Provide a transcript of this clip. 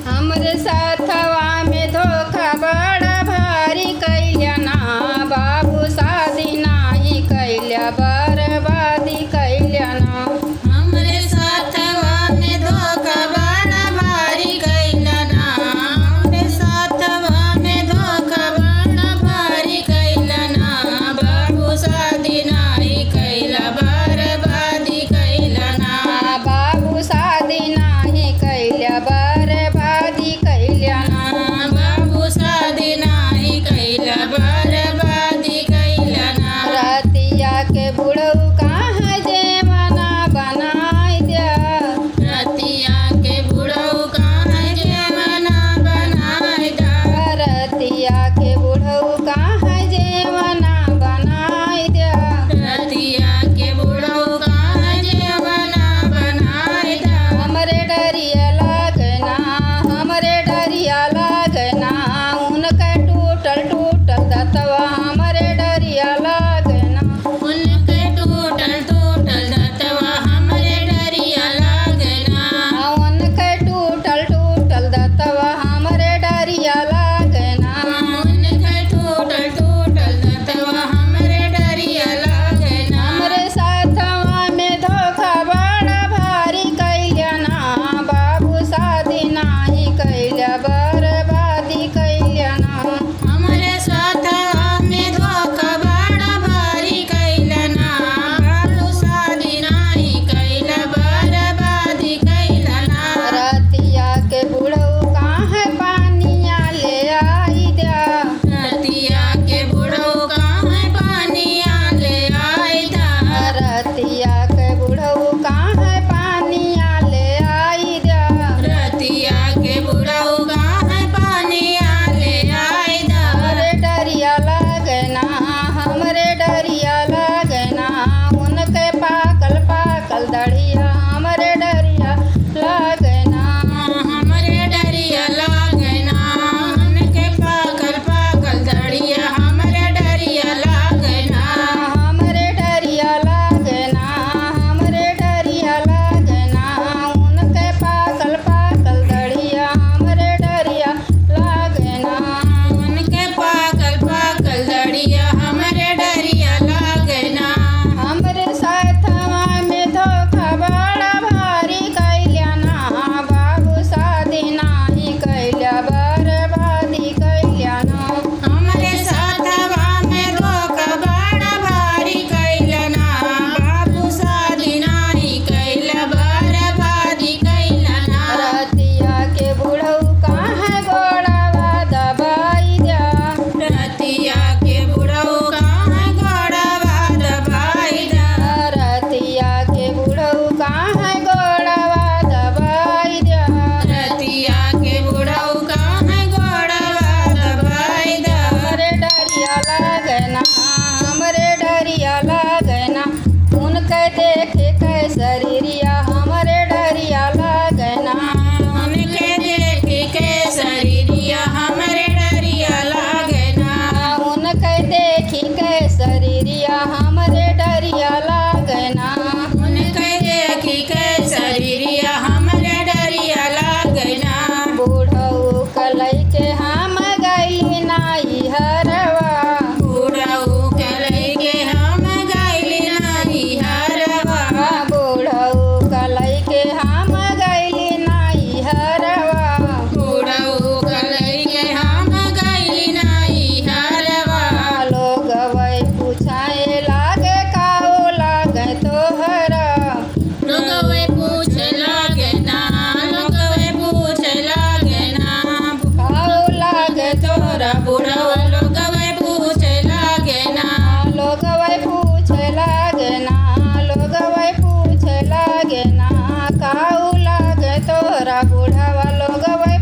हमरे साथवा में धोखा बड़ा भारी कैल्या ना बाबू शादी नाही कैल्या बर्बादी कैल्या ना। हमरे साथवा में धोखा बड़ा भारी कैला ना। हमरे साथवा में धोखा बड़ा भारी कैला ना। बाबू शादी नाही कैला बर्बादी कैला ना। बाबू शादी नाही कैल्या बर्बादी कैल्या ना। बाबू शादी नाही कैला बर्बादी कैला ना। रतिया के बुढ़ऊ कहाँ जेवना बनाई दिया। रतिया के बुढ़ऊ कहाँ जेवना बनाई दा। रतिया के बुढ़ऊ कहाँ जेवना बनाई दिया। रतिया के बुढ़ऊ कहाँ जेवना बनाई दा। हमरे डरिया लगना हमरे डरिया लगना उनके टूटल टूटल दतवा हमरे डरिया लगना। उनके टूटल टूटल दतवा हमरे डरिया लागना। उनके टूटल टूटल दतवा हमरे डरिया लगना। उनके टूटल टूटल दतवा हमरे डरिया लागना। हमरे साथवा में धोखा बड़ा भारी कैल्या ना बाबू शादी नाही कैल्या बर्बादी कैल्या ना। हमरे साथवा में धोखा बड़ा भारी कैला ना। बाबू शादी नाही कैला बर्बादी कैला ना। रतिया के बुढ़ऊ कहाँ पानिया ले आई दिया। रतिया के बुढ़ऊ कहाँ पानिया ले आई दा। रतिया के बुढ़ऊ कहाँ पानिया ले आई दिया। रतिया के बुढ़ऊ कहाँ पानिया ले आई दा। हमरे डरिया लगना हमरे डरिया लगना उनके पाकल पाकल दढ़िया हमरे डरिया लगना। हमरे डरिया लागना। उनके पाकल पाकल दड़िया हमरे डरिया लागना। हमरे डरिया लगना हमरे डरिया लगना उनके पाकल पाकल दढ़िया हमरे डरिया लगना। उनके पाकल पाकल दड़िया हमरे डरिया लागना। हमरे साथवा में धोखा बड़ा भारी कैल्या ना बाबू शादी नाही कैल्या बर्बादी कैल्या ना। हमरे साथवा में धोखा बड़ा भारी कैला ना। बाबू शादी नाही कैला बर्बादी कैला ना। रतिया के बुढ़ऊ कहाँ गोड़वा दबाई दिया। रतिया के बुढ़ऊ कहाँ गोड़वा दबाई दा। रतिया के बुढ़ऊ कहाँ गोड़वा दबाई दिया। रतिया के बुढ़ऊ कहाँ गोड़वा दबाई दा। हमरे डरिया लगना हमरे डरिया लगना उनके देखे कै शरीरिया हमरे डरिया लगना। उनके देख के शरीरिया हमरे डरिया लागना। उनके देखी कै शरीरिया हमरे डरिया लगना। उनके देख के शरीरिया हमरे डरिया लागना। बुढ़ऊ कलई के हम गई नाई हरवा। बुढ़ऊ के लइके हम गइली नाही हरवा। बुढ़ऊ कलई के हम गई नाई हरवा। बुढ़ऊ के लइके हम गइली नाही हरवा। लोग वही पूछाए लागे काओ लागे तोहरा। लोगवे पूछ लागना। लोगवे पूछ लागना। काओ लागे तोरा बुढ़वा लोगवे पूछ लागना। लोग वही पूछ लगना लोग वही पूछ लगना काऊ लागे तोरा बुढ़वा लोग वही